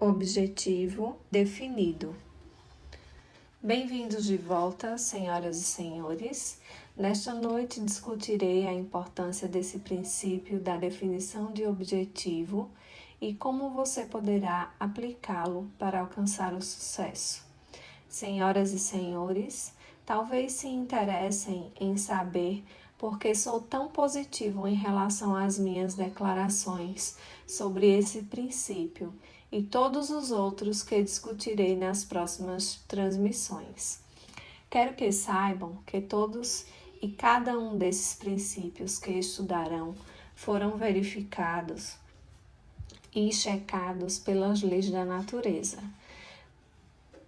Objetivo definido. Bem-vindos de volta, senhoras e senhores. Nesta noite discutirei a importância desse princípio da definição de objetivo e como você poderá aplicá-lo para alcançar o sucesso. Senhoras e senhores, talvez se interessem em saber por que sou tão positivo em relação às minhas declarações sobre esse princípio e todos os outros que discutirei nas próximas transmissões. Quero que saibam que todos e cada um desses princípios que estudarão foram verificados e checados pelas leis da natureza.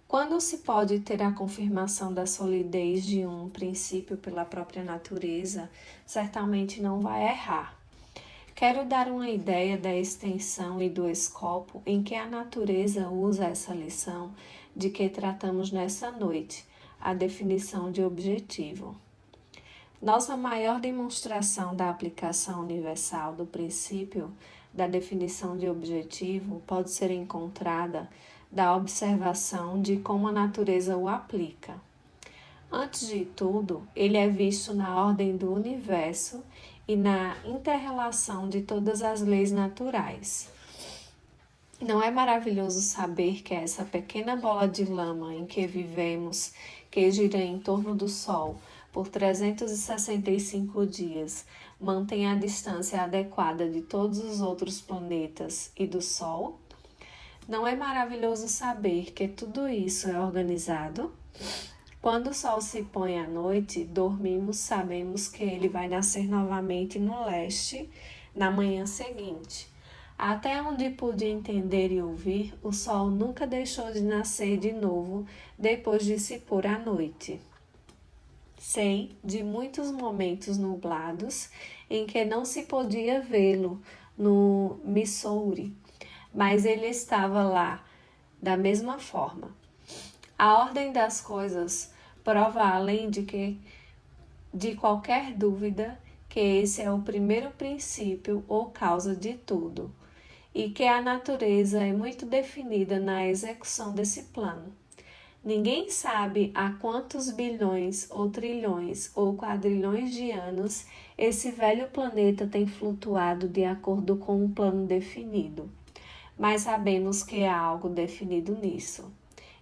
Quando se pode ter a confirmação da solidez de um princípio pela própria natureza, certamente não vai errar. Quero dar uma ideia da extensão e do escopo em que a natureza usa essa lição de que tratamos nessa noite, a definição de objetivo. Nossa maior demonstração da aplicação universal do princípio da definição de objetivo pode ser encontrada da observação de como a natureza o aplica. Antes de tudo, ele é visto na ordem do universo e na inter-relação de todas as leis naturais. Não é maravilhoso saber que essa pequena bola de lama em que vivemos, que gira em torno do Sol por 365 dias, mantém a distância adequada de todos os outros planetas e do Sol? Não é maravilhoso saber que tudo isso é organizado? Quando o sol se põe à noite, dormimos, sabemos que ele vai nascer novamente no leste na manhã seguinte. Até onde pude entender e ouvir, o sol nunca deixou de nascer de novo depois de se pôr à noite. Sei de muitos momentos nublados em que não se podia vê-lo no Missouri, mas ele estava lá da mesma forma. A ordem das coisas prova, além de qualquer dúvida, que esse é o primeiro princípio ou causa de tudo, e que a natureza é muito definida na execução desse plano. Ninguém sabe há quantos bilhões, ou trilhões, ou quadrilhões de anos esse velho planeta tem flutuado de acordo com um plano definido. Mas sabemos que há algo definido nisso,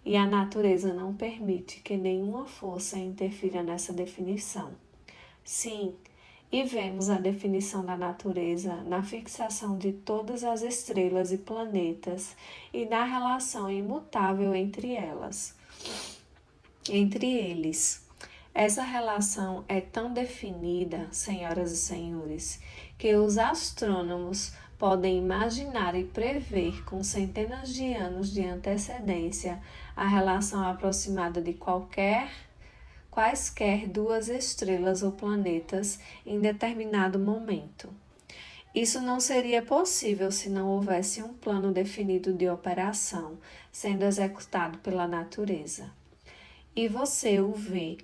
e a natureza não permite que nenhuma força interfira nessa definição. Sim, e vemos a definição da natureza na fixação de todas as estrelas e planetas e na relação imutável entre eles. Essa relação é tão definida, senhoras e senhores, que os astrônomos podem imaginar e prever com centenas de anos de antecedência a relação aproximada de quaisquer duas estrelas ou planetas em determinado momento. Isso não seria possível se não houvesse um plano definido de operação sendo executado pela natureza. E você o vê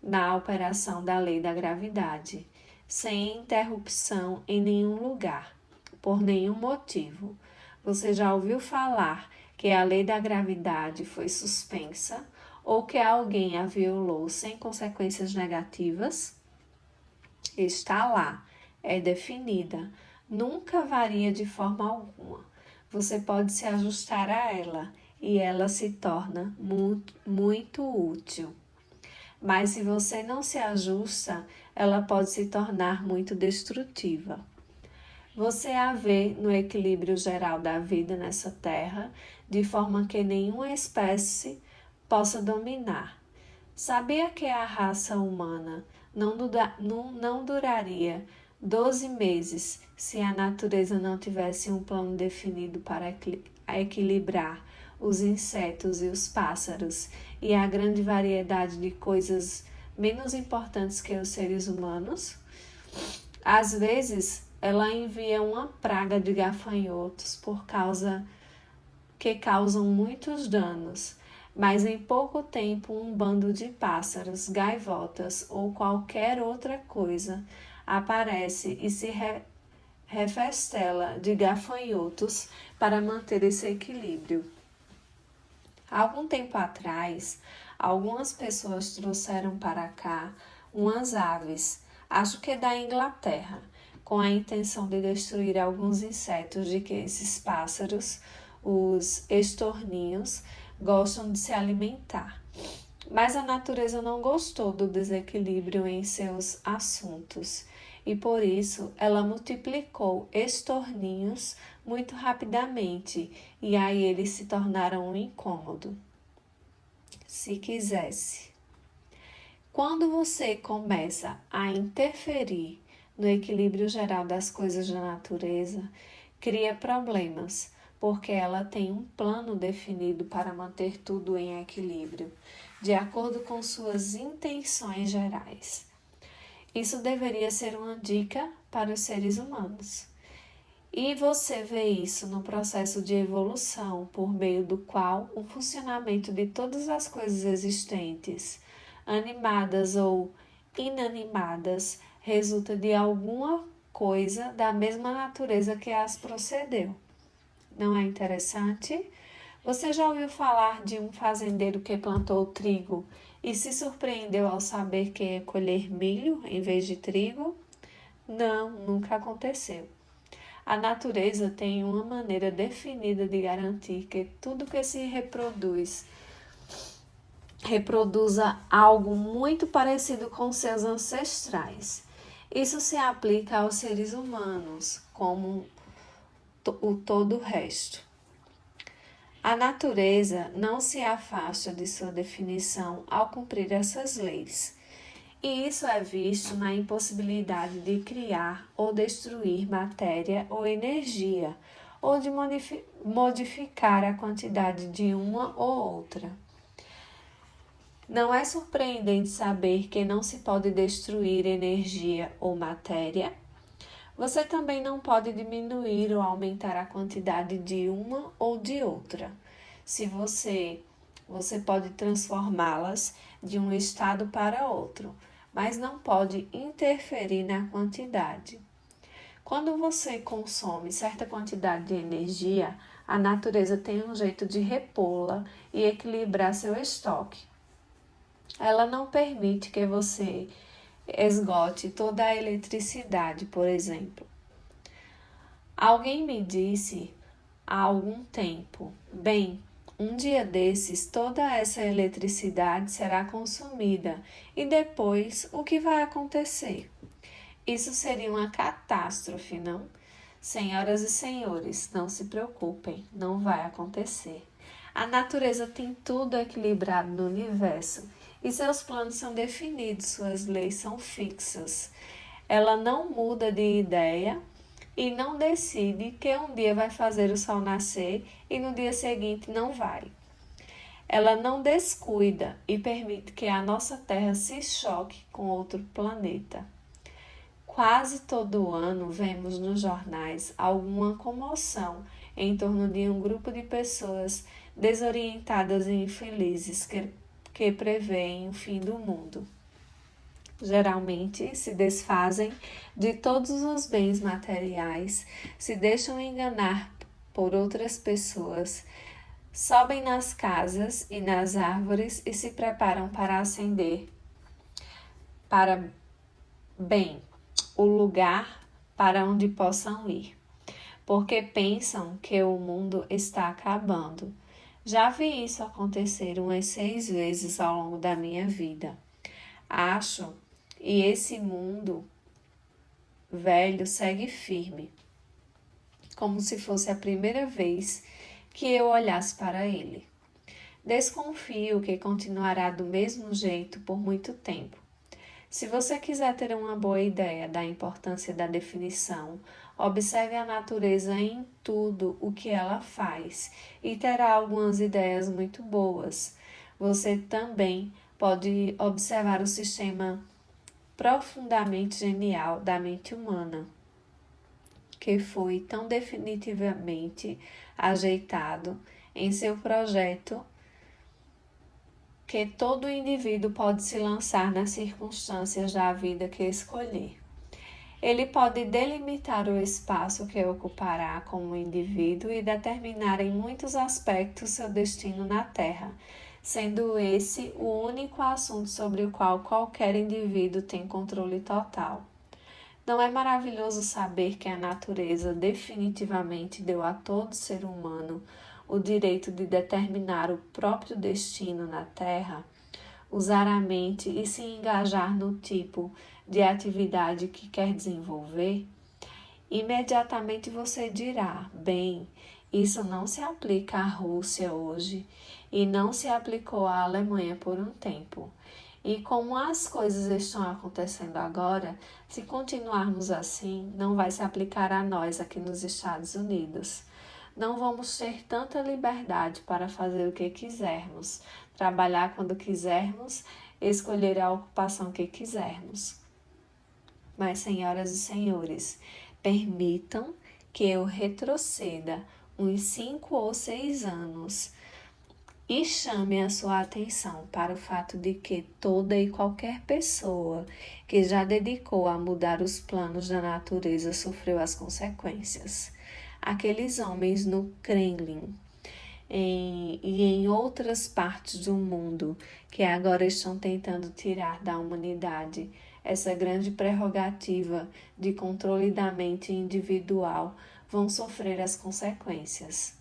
na operação da lei da gravidade, sem interrupção em nenhum lugar, por nenhum motivo. Você já ouviu falar que a lei da gravidade foi suspensa ou que alguém a violou sem consequências negativas? Está lá, é definida, nunca varia de forma alguma. Você pode se ajustar a ela e ela se torna muito útil. Mas se você não se ajusta, ela pode se tornar muito destrutiva. Você a vê no equilíbrio geral da vida nessa terra, de forma que nenhuma espécie possa dominar. Sabia que a raça humana não duraria 12 meses se a natureza não tivesse um plano definido para equilibrar os insetos e os pássaros e a grande variedade de coisas menos importantes que os seres humanos? Às vezes, ela envia uma praga de gafanhotos que causam muitos danos, mas em pouco tempo um bando de pássaros, gaivotas ou qualquer outra coisa aparece e se refestela de gafanhotos para manter esse equilíbrio. Há algum tempo atrás, algumas pessoas trouxeram para cá umas aves, acho que da Inglaterra, com a intenção de destruir alguns insetos de que esses pássaros, os estorninhos, gostam de se alimentar. Mas a natureza não gostou do desequilíbrio em seus assuntos e por isso ela multiplicou estorninhos muito rapidamente e aí eles se tornaram um incômodo. Se quisesse. Quando você começa a interferir no equilíbrio geral das coisas da natureza, cria problemas, porque ela tem um plano definido para manter tudo em equilíbrio, de acordo com suas intenções gerais. Isso deveria ser uma dica para os seres humanos. E você vê isso no processo de evolução, por meio do qual o funcionamento de todas as coisas existentes, animadas ou inanimadas, resulta de alguma coisa da mesma natureza que as procedeu. Não é interessante? Você já ouviu falar de um fazendeiro que plantou trigo e se surpreendeu ao saber que ia colher milho em vez de trigo? Não, nunca aconteceu. A natureza tem uma maneira definida de garantir que tudo que se reproduza algo muito parecido com seus ancestrais. Isso se aplica aos seres humanos, como todo o resto. A natureza não se afasta de sua definição ao cumprir essas leis. E isso é visto na impossibilidade de criar ou destruir matéria ou energia, ou de modificar a quantidade de uma ou outra. Não é surpreendente saber que não se pode destruir energia ou matéria. Você também não pode diminuir ou aumentar a quantidade de uma ou de outra. Se você pode transformá-las de um estado para outro, mas não pode interferir na quantidade. Quando você consome certa quantidade de energia, a natureza tem um jeito de repô-la e equilibrar seu estoque. Ela não permite que você esgote toda a eletricidade, por exemplo. Alguém me disse há algum tempo, bem, um dia desses toda essa eletricidade será consumida e depois o que vai acontecer? Isso seria uma catástrofe, não? Senhoras e senhores, não se preocupem, não vai acontecer. A natureza tem tudo equilibrado no universo e seus planos são definidos, suas leis são fixas. Ela não muda de ideia e não decide que um dia vai fazer o sol nascer e no dia seguinte não vai. Ela não descuida e permite que a nossa Terra se choque com outro planeta. Quase todo ano vemos nos jornais alguma comoção em torno de um grupo de pessoas desorientadas e infelizes que prevêem o fim do mundo. Geralmente se desfazem de todos os bens materiais, se deixam enganar por outras pessoas, sobem nas casas e nas árvores e se preparam para ascender para o lugar para onde possam ir, porque pensam que o mundo está acabando. Já vi isso acontecer umas 6 vezes ao longo da minha vida. Acho, e esse mundo velho segue firme, como se fosse a primeira vez que eu olhasse para ele. Desconfio que continuará do mesmo jeito por muito tempo. Se você quiser ter uma boa ideia da importância da definição, observe a natureza em tudo o que ela faz e terá algumas ideias muito boas. Você também pode observar o sistema profundamente genial da mente humana, que foi tão definitivamente ajeitado em seu projeto que todo indivíduo pode se lançar nas circunstâncias da vida que escolher. Ele pode delimitar o espaço que ocupará como indivíduo e determinar em muitos aspectos seu destino na Terra, sendo esse o único assunto sobre o qual qualquer indivíduo tem controle total. Não é maravilhoso saber que a natureza definitivamente deu a todo ser humano o direito de determinar o próprio destino na Terra, usar a mente e se engajar no tipo de atividade que quer desenvolver? Imediatamente você dirá: bem, isso não se aplica à Rússia hoje e não se aplicou à Alemanha por um tempo. E como as coisas estão acontecendo agora, se continuarmos assim, não vai se aplicar a nós aqui nos Estados Unidos. Não vamos ter tanta liberdade para fazer o que quisermos, trabalhar quando quisermos, escolher a ocupação que quisermos. Mas, senhoras e senhores, permitam que eu retroceda uns 5 ou 6 anos e chame a sua atenção para o fato de que toda e qualquer pessoa que já dedicou a mudar os planos da natureza sofreu as consequências. Aqueles homens no Kremlin e em outras partes do mundo que agora estão tentando tirar da humanidade essa grande prerrogativa de controle da mente individual vão sofrer as consequências.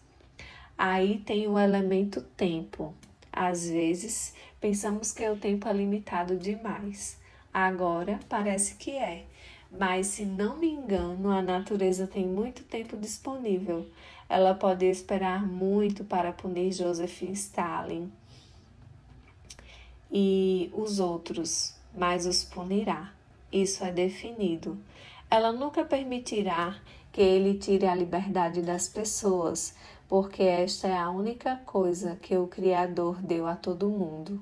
Aí tem o elemento tempo. Às vezes, pensamos que o tempo é limitado demais. Agora, parece que é. Mas, se não me engano, a natureza tem muito tempo disponível. Ela pode esperar muito para punir Joseph Stalin e os outros, mas os punirá. Isso é definido. Ela nunca permitirá que ele tire a liberdade das pessoas, porque esta é a única coisa que o Criador deu a todo mundo.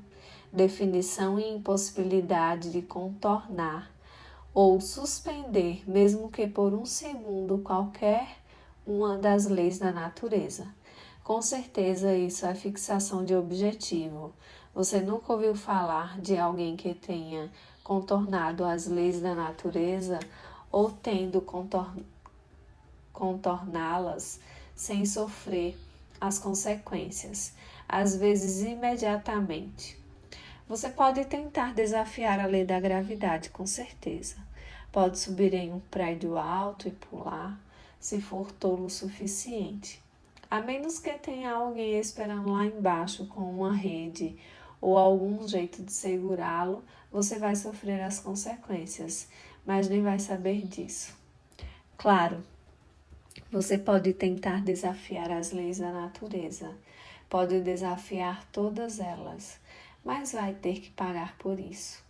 Definição e impossibilidade de contornar ou suspender, mesmo que por um segundo qualquer uma das leis da natureza. Com certeza isso é fixação de objetivo. Você nunca ouviu falar de alguém que tenha contornado as leis da natureza ou tendo contorná-las sem sofrer as consequências, às vezes imediatamente. Você pode tentar desafiar a lei da gravidade, com certeza. Pode subir em um prédio alto e pular, se for tolo o suficiente. A menos que tenha alguém esperando lá embaixo com uma rede ou algum jeito de segurá-lo, você vai sofrer as consequências, mas nem vai saber disso. Claro, você pode tentar desafiar as leis da natureza, pode desafiar todas elas, mas vai ter que pagar por isso.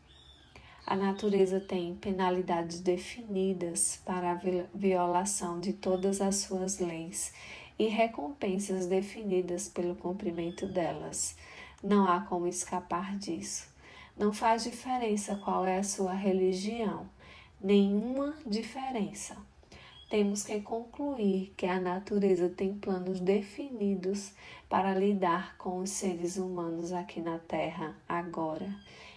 A natureza tem penalidades definidas para a violação de todas as suas leis e recompensas definidas pelo cumprimento delas. Não há como escapar disso. Não faz diferença qual é a sua religião, nenhuma diferença. Temos que concluir que a natureza tem planos definidos para lidar com os seres humanos aqui na Terra agora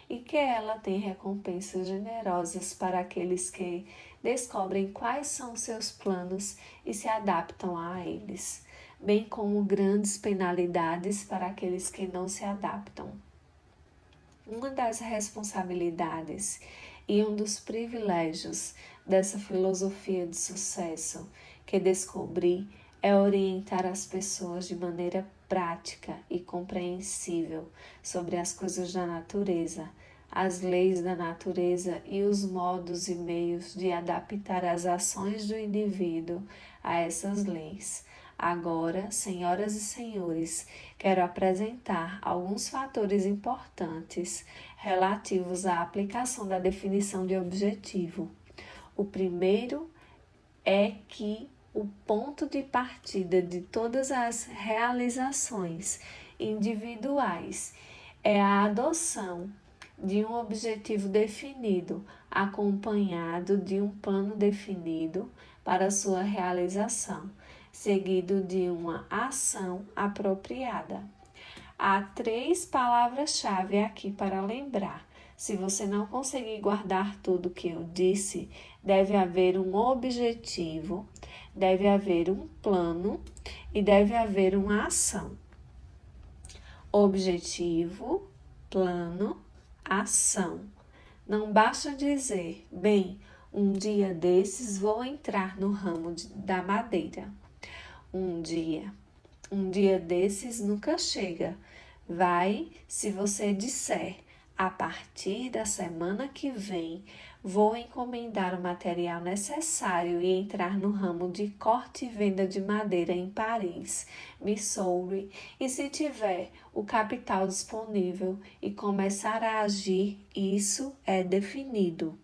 e que ela tem recompensas generosas para aqueles que descobrem quais são seus planos e se adaptam a eles, bem como grandes penalidades para aqueles que não se adaptam. Uma das responsabilidades e um dos privilégios dessa filosofia de sucesso que descobri é orientar as pessoas de maneira prática e compreensível sobre as coisas da natureza, as leis da natureza e os modos e meios de adaptar as ações do indivíduo a essas leis. Agora, senhoras e senhores, quero apresentar alguns fatores importantes relativos à aplicação da definição de objetivo. O primeiro é que o ponto de partida de todas as realizações individuais é a adoção de um objetivo definido, acompanhado de um plano definido para sua realização, seguido de uma ação apropriada. Há 3 palavras-chave aqui para lembrar: Se você não conseguir guardar tudo que eu disse, deve haver um objetivo, deve haver um plano e deve haver uma ação. Objetivo, plano, ação. Não basta dizer, bem, um dia desses vou entrar no ramo da madeira. Um dia desses nunca chega. Vai se você disser, a partir da semana que vem, vou encomendar o material necessário e entrar no ramo de corte e venda de madeira em Paris, Missouri, e se tiver o capital disponível e começar a agir, isso é definido.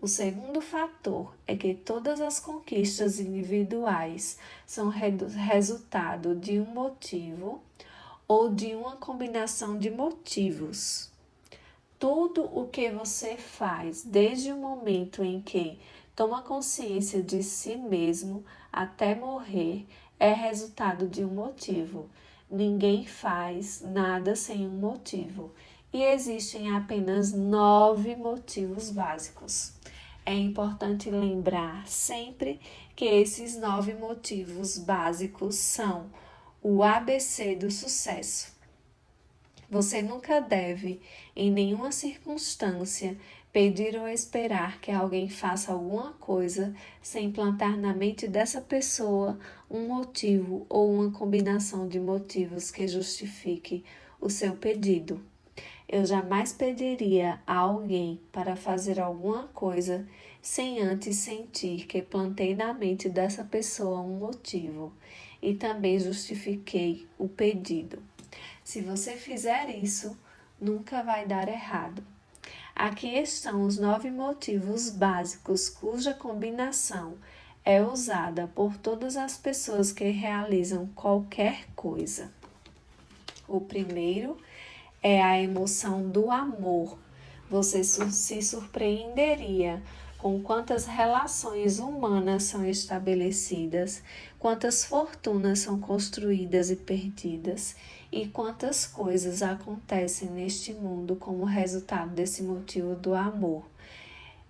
O segundo fator é que todas as conquistas individuais são resultado de um motivo ou de uma combinação de motivos. Tudo o que você faz desde o momento em que toma consciência de si mesmo até morrer é resultado de um motivo. Ninguém faz nada sem um motivo e existem apenas 9 motivos básicos. É importante lembrar sempre que esses 9 motivos básicos são o ABC do sucesso. Você nunca deve, em nenhuma circunstância, pedir ou esperar que alguém faça alguma coisa sem plantar na mente dessa pessoa um motivo ou uma combinação de motivos que justifique o seu pedido. Eu jamais pediria a alguém para fazer alguma coisa sem antes sentir que plantei na mente dessa pessoa um motivo e também justifiquei o pedido. Se você fizer isso, nunca vai dar errado. Aqui estão os 9 motivos básicos cuja combinação é usada por todas as pessoas que realizam qualquer coisa. O primeiro é a emoção do amor. Você se surpreenderia com quantas relações humanas são estabelecidas, quantas fortunas são construídas e perdidas, e quantas coisas acontecem neste mundo como resultado desse motivo do amor.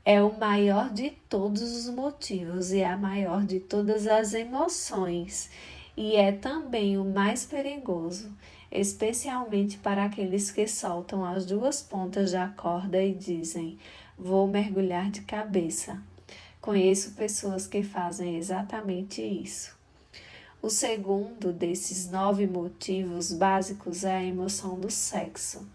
É o maior de todos os motivos e a maior de todas as emoções, e é também o mais perigoso, especialmente para aqueles que soltam as 2 pontas da corda e dizem, vou mergulhar de cabeça. Conheço pessoas que fazem exatamente isso. O segundo desses 9 motivos básicos é a emoção do sexo,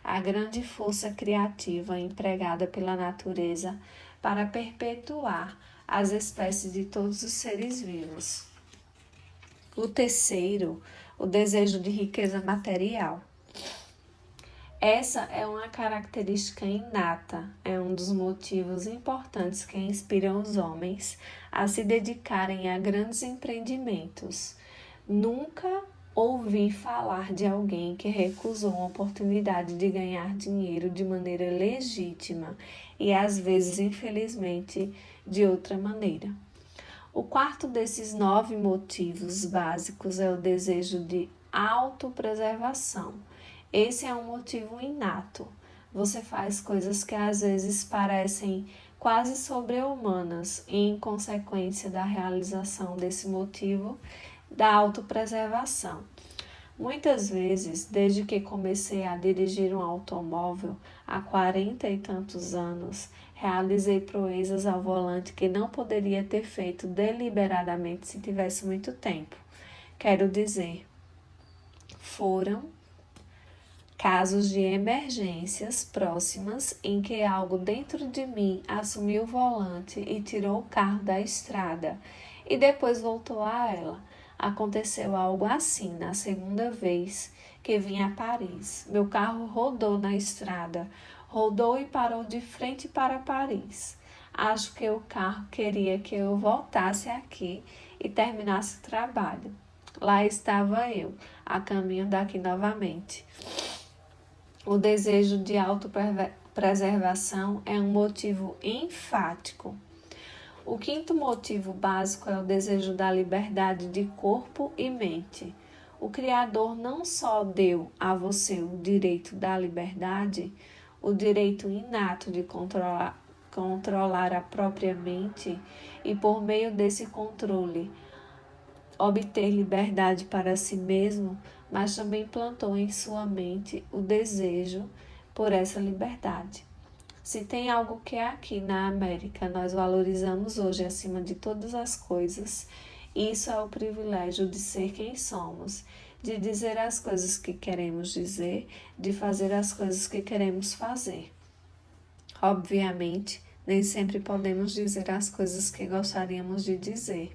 a grande força criativa empregada pela natureza para perpetuar as espécies de todos os seres vivos. O terceiro, o desejo de riqueza material. Essa é uma característica inata, é um dos motivos importantes que inspiram os homens a se dedicarem a grandes empreendimentos. Nunca ouvi falar de alguém que recusou uma oportunidade de ganhar dinheiro de maneira legítima e às vezes, infelizmente, de outra maneira. O quarto desses 9 motivos básicos é o desejo de autopreservação. Esse é um motivo inato. Você faz coisas que às vezes parecem quase sobre-humanas e, em consequência da realização desse motivo, da autopreservação. Muitas vezes, desde que comecei a dirigir um automóvel há 40 e tantos anos, realizei proezas ao volante que não poderia ter feito deliberadamente se tivesse muito tempo. Quero dizer, foram casos de emergências próximas em que algo dentro de mim assumiu o volante e tirou o carro da estrada e depois voltou a ela. Aconteceu algo assim na segunda vez que vim a Paris. Meu carro rodou na estrada, rodou e parou de frente para Paris. Acho que o carro queria que eu voltasse aqui e terminasse o trabalho. Lá estava eu, a caminho daqui novamente. O desejo de autopreservação é um motivo enfático. O quinto motivo básico é o desejo da liberdade de corpo e mente. O Criador não só deu a você o direito da liberdade, o direito inato de controlar a própria mente e, por meio desse controle, obter liberdade para si mesmo, mas também plantou em sua mente o desejo por essa liberdade. Se tem algo que aqui na América nós valorizamos hoje acima de todas as coisas, isso é o privilégio de ser quem somos, de dizer as coisas que queremos dizer, de fazer as coisas que queremos fazer. Obviamente, nem sempre podemos dizer as coisas que gostaríamos de dizer,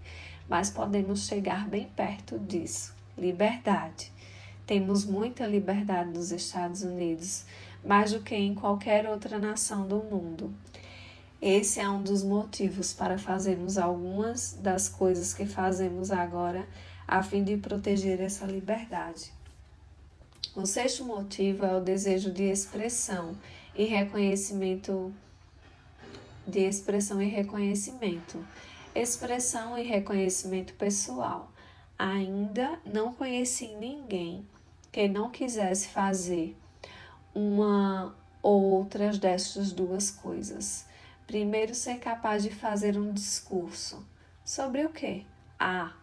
mas podemos chegar bem perto disso. Liberdade. Temos muita liberdade nos Estados Unidos, mais do que em qualquer outra nação do mundo. Esse é um dos motivos para fazermos algumas das coisas que fazemos agora, a fim de proteger essa liberdade. O sexto motivo é o desejo de expressão e reconhecimento. Expressão e reconhecimento pessoal. Ainda não conheci ninguém que não quisesse fazer uma ou outras destas duas coisas. Primeiro, ser capaz de fazer um discurso. Sobre o quê?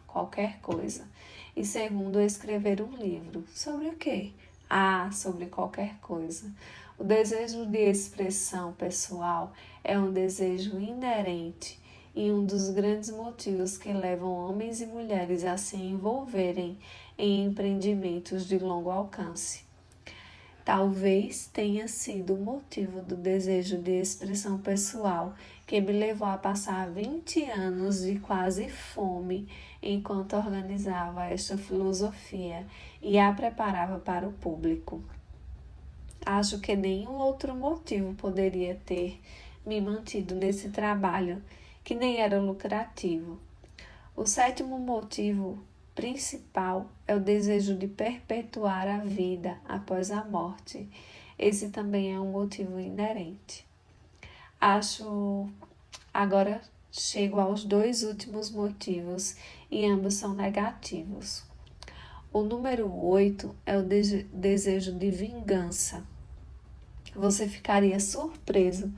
Qualquer coisa. E segundo, escrever um livro. Sobre o quê? Sobre qualquer coisa. O desejo de expressão pessoal é um desejo inerente e um dos grandes motivos que levam homens e mulheres a se envolverem em empreendimentos de longo alcance. Talvez tenha sido o motivo do desejo de expressão pessoal que me levou a passar 20 anos de quase fome enquanto organizava esta filosofia e a preparava para o público. Acho que nenhum outro motivo poderia ter me mantido nesse trabalho, que nem era lucrativo. O sétimo motivo principal é o desejo de perpetuar a vida após a morte. Esse também é um motivo inerente. Agora chego aos dois últimos motivos e ambos são negativos. O número 8 é o desejo de vingança. Você ficaria surpreso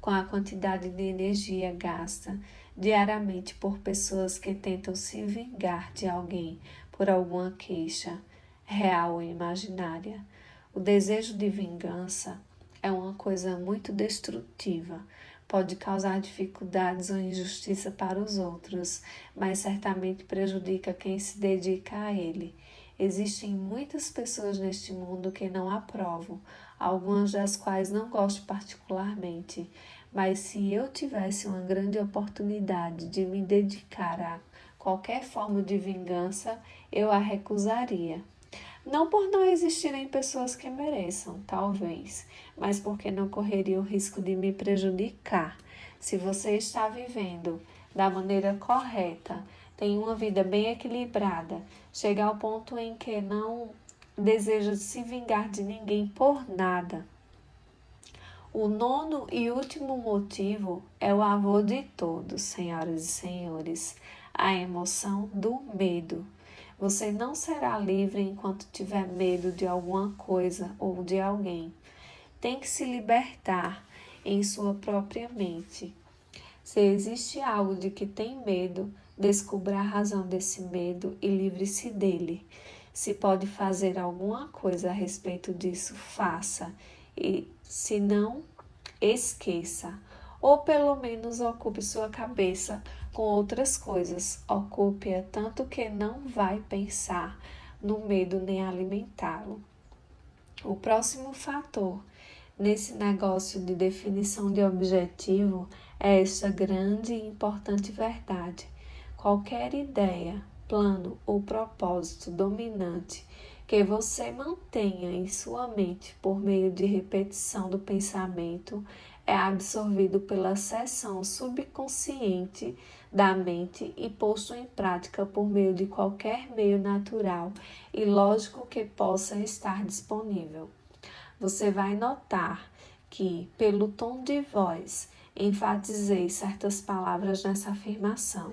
com a quantidade de energia gasta diariamente por pessoas que tentam se vingar de alguém por alguma queixa, real ou imaginária. O desejo de vingança é uma coisa muito destrutiva. Pode causar dificuldades ou injustiça para os outros, mas certamente prejudica quem se dedica a ele. Existem muitas pessoas neste mundo que não aprovam, algumas das quais não gosto particularmente, mas se eu tivesse uma grande oportunidade de me dedicar a qualquer forma de vingança, eu a recusaria. Não por não existirem pessoas que mereçam, talvez, mas porque não correria o risco de me prejudicar. Se você está vivendo da maneira correta, tem uma vida bem equilibrada, chega ao ponto em que não deseja se vingar de ninguém por nada. O nono e último motivo é o avô de todos, senhoras e senhores, a emoção do medo. Você não será livre enquanto tiver medo de alguma coisa ou de alguém. Tem que se libertar em sua própria mente. Se existe algo de que tem medo, descubra a razão desse medo e livre-se dele. Se pode fazer alguma coisa a respeito disso, faça. E se não, esqueça. Ou pelo menos ocupe sua cabeça com outras coisas. Ocupe-a tanto que não vai pensar no medo nem alimentá-lo. O próximo fator nesse negócio de definição de objetivo é esta grande e importante verdade. Qualquer ideia, plano ou propósito dominante que você mantenha em sua mente por meio de repetição do pensamento é absorvido pela seção subconsciente da mente e posto em prática por meio de qualquer meio natural e lógico que possa estar disponível. Você vai notar que, pelo tom de voz, enfatizei certas palavras nessa afirmação,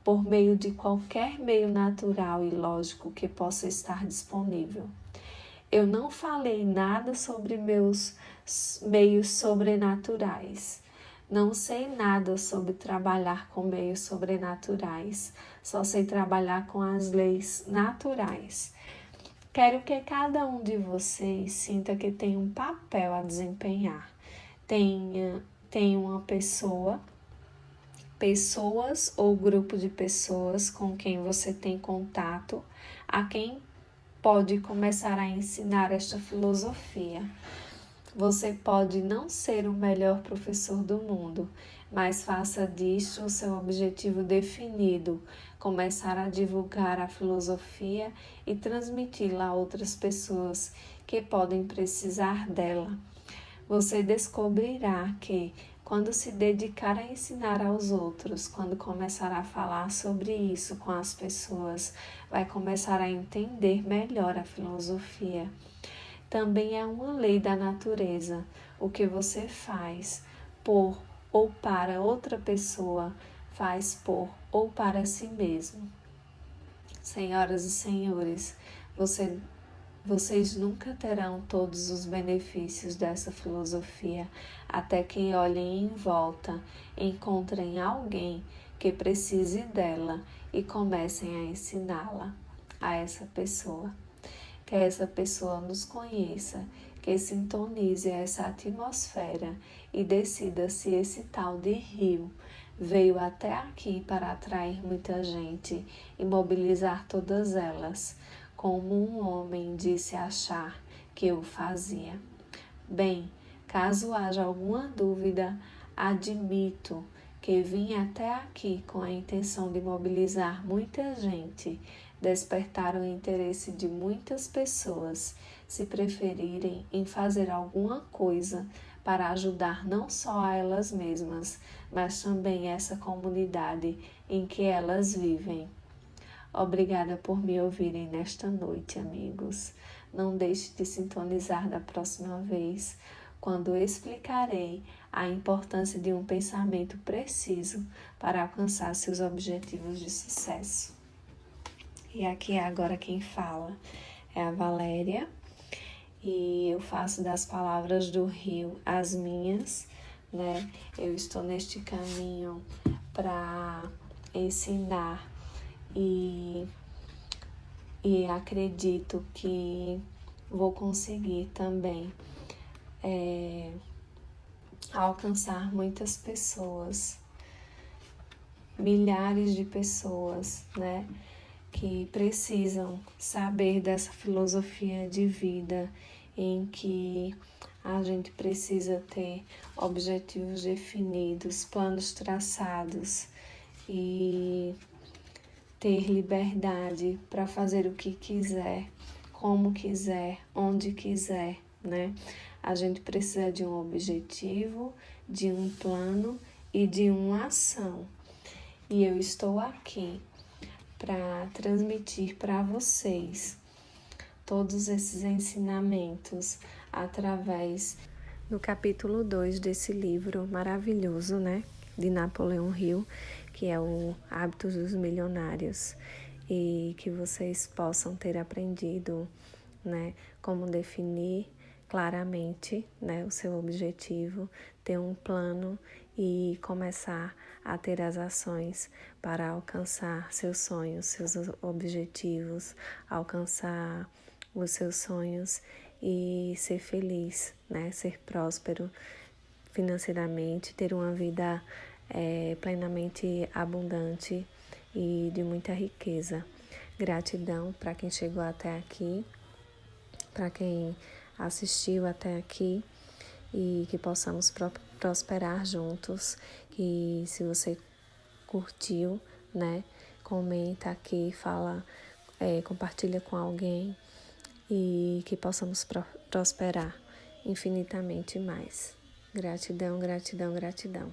por meio de qualquer meio natural e lógico que possa estar disponível. Eu não falei nada sobre meus meios sobrenaturais. Não sei nada sobre trabalhar com meios sobrenaturais. Só sei trabalhar com as leis naturais. Quero que cada um de vocês sinta que tem um papel a desempenhar. Tem uma pessoas ou grupo de pessoas com quem você tem contato, a quem pode começar a ensinar esta filosofia. Você pode não ser o melhor professor do mundo, mas faça disto o seu objetivo definido, começar a divulgar a filosofia e transmiti-la a outras pessoas que podem precisar dela. Você descobrirá que, quando se dedicar a ensinar aos outros, quando começar a falar sobre isso com as pessoas, vai começar a entender melhor a filosofia. Também é uma lei da natureza. O que você faz por ou para outra pessoa, faz por ou para si mesmo. Senhoras e senhores, vocês nunca terão todos os benefícios dessa filosofia até que olhem em volta, encontrem alguém que precise dela e comecem a ensiná-la a essa pessoa. Que essa pessoa nos conheça, que sintonize essa atmosfera e decida se esse tal de rio veio até aqui para atrair muita gente e mobilizar todas elas, como um homem disse achar que o fazia. Bem, caso haja alguma dúvida, admito que vim até aqui com a intenção de mobilizar muita gente, despertar o interesse de muitas pessoas, se preferirem em fazer alguma coisa para ajudar não só a elas mesmas, mas também essa comunidade em que elas vivem. Obrigada por me ouvirem nesta noite, amigos. Não deixe de sintonizar da próxima vez, quando explicarei a importância de um pensamento preciso para alcançar seus objetivos de sucesso. E aqui agora quem fala é a Valéria, e eu faço das palavras do rio as minhas, né? Eu estou neste caminho para ensinar e acredito que vou conseguir também alcançar muitas pessoas, milhares de pessoas, né, que precisam saber dessa filosofia de vida em que a gente precisa ter objetivos definidos, planos traçados e ter liberdade para fazer o que quiser, como quiser, onde quiser, né? A gente precisa de um objetivo, de um plano e de uma ação. E eu estou aqui para transmitir para vocês todos esses ensinamentos através do capítulo 2 desse livro maravilhoso, né? De Napoleão Hill, que é o Hábitos dos Milionários, e que vocês possam ter aprendido, né, como definir claramente, né, o seu objetivo, ter um plano e começar a ter as ações para alcançar seus sonhos, seus objetivos, alcançar os seus sonhos e ser feliz, né, ser próspero financeiramente, ter uma vida plenamente abundante e de muita riqueza. Gratidão para quem chegou até aqui, para quem assistiu até aqui, e que possamos prosperar juntos. E se você curtiu, né, comenta aqui, fala, compartilha com alguém, e que possamos prosperar infinitamente mais. Gratidão, gratidão, gratidão.